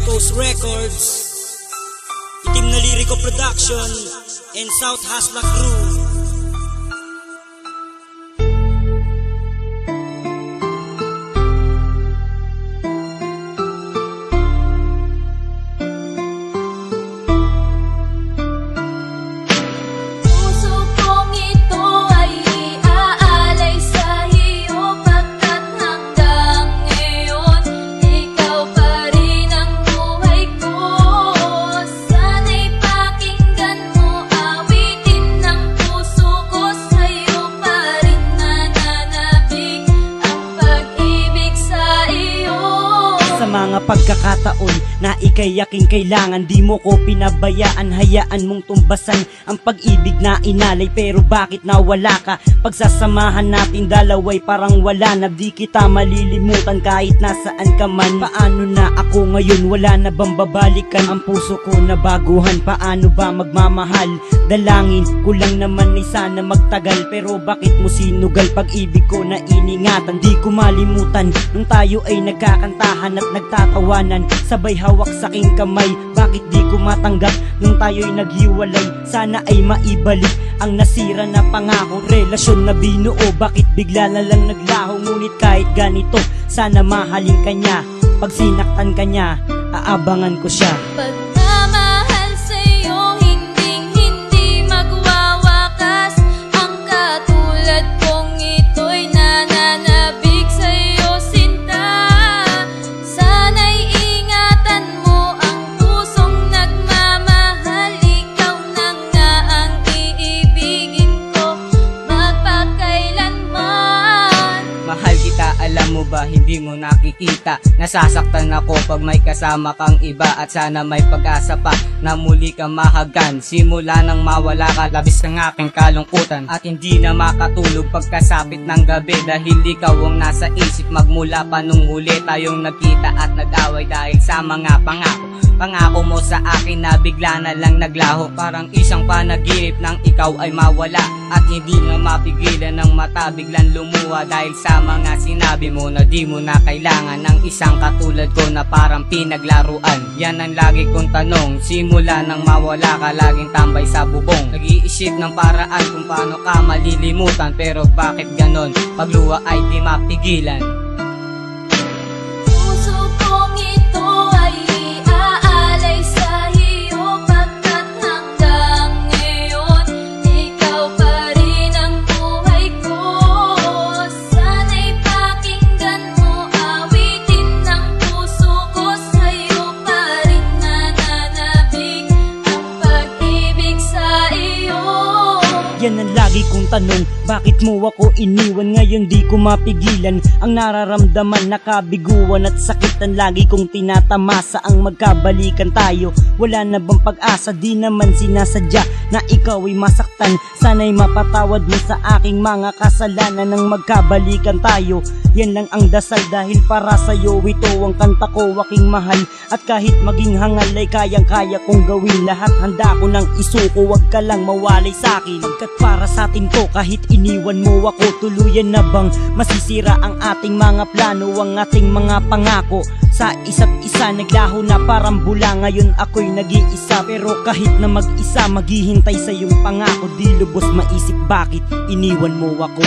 Coast Records, Itim na Lirico Production, and South Hasla Crew. Mga pagkakataon na ika'y aking kailangan, di mo ko pinabayaan, hayaan mong tumbasan ang pag-ibig na inalay. Pero bakit nawala ka? Pagsasamahan natin dalaway parang wala na, di kita malilimutan kahit nasaan ka man. Paano na ako ngayon? Wala na bang babalikan ang puso ko na baguhan? Paano ba magmamahal? Dalangin ko lang naman ay sana magtagal, pero bakit mo sinugal pag-ibig ko na iningatan? Di ko malimutan nung tayo ay nagkakantahan at nagtatawanan, sabay hawak sa aking kamay. Bakit di ko matanggap nung tayo'y naghiwalay? Sana ay maibalik ang nasira na pangako, relasyon na binuo. Bakit bigla na lang naglaho? Ngunit kahit ganito, sana mahalin ka niya. Pag sinaktan ka niya, aabangan ko siya. Pagmamahal sa'yo, hindi magwawakas. Ang katulad kong ito'y nananabik sa'yo, sinta. Sana'y ingatan mo ang pusong nagmamahal. Ikaw na nga ang iibigin ko magpakailanman. Mahal kita, alam mo ba, hindi mo nakikita. Nasasaktan ako pag may kasama kang iba. At sana may pag-asa pa na muli kang mahagan. Simula nang mawala ka, labis ang aking kalungkutan. At hindi na makatulog pagkasapit ng gabi, dahil ikaw ang nasa isip magmula pa nung huli tayong nagkita at nag-away dahil sa mga pangako. Pangako mo sa akin na bigla na lang naglaho, parang isang panaginip nang ikaw ay mawala. At hindi na mapigilan ng mata biglang lumuha, dahil sa mga sinabi mo na di mo na kailangan ng isang katulad ko na parang pinaglaruan. Yan ang lagi kong tanong, simula nang mawala ka laging tambay sa bubong. Nag-iisip ng paraan kung paano ka malilimutan, pero bakit ganon? Pagluwa ay di mapigilan. Puso kong ito ay aalay sa iyo, pagkat hanggang ngayon ikaw pa rin ang buhay ko. Sana'y pakinggan mo awitin ng puso ko, sa'yo pa rin nananabik ang pag-ibig sa iyo. Yan ang lagi kong tanong, bakit mo ako iniwan? Ngayon di ko mapigilan ang nararamdaman, nakabiguan at sakit ang lagi kong tinatamasa. Ang magkabalikan tayo, wala na bang pag-asa? Di naman sinasadya na ikaw ay masaktan. Sana'y mapatawad mo sa aking mga kasalanan nang magkabalikan tayo. Yan lang ang dasal, dahil para sa'yo ito ang kanta ko, aking mahal. At kahit maging hangal ay kayang-kaya kong gawin lahat. Handa ko nang isuko, wag ka lang mawalay sa'kin. Pagkat para sa atin to, kahit iniwan mo ako, tuluyan na bang masisira ang ating mga plano, ang ating mga pangako? Sa isa't isa naglaho na parang bula, ngayon ako'y nag-iisa. Pero kahit na mag-isa, maghihintay sa iyong pangako. Di lubos maisip bakit iniwan mo ako.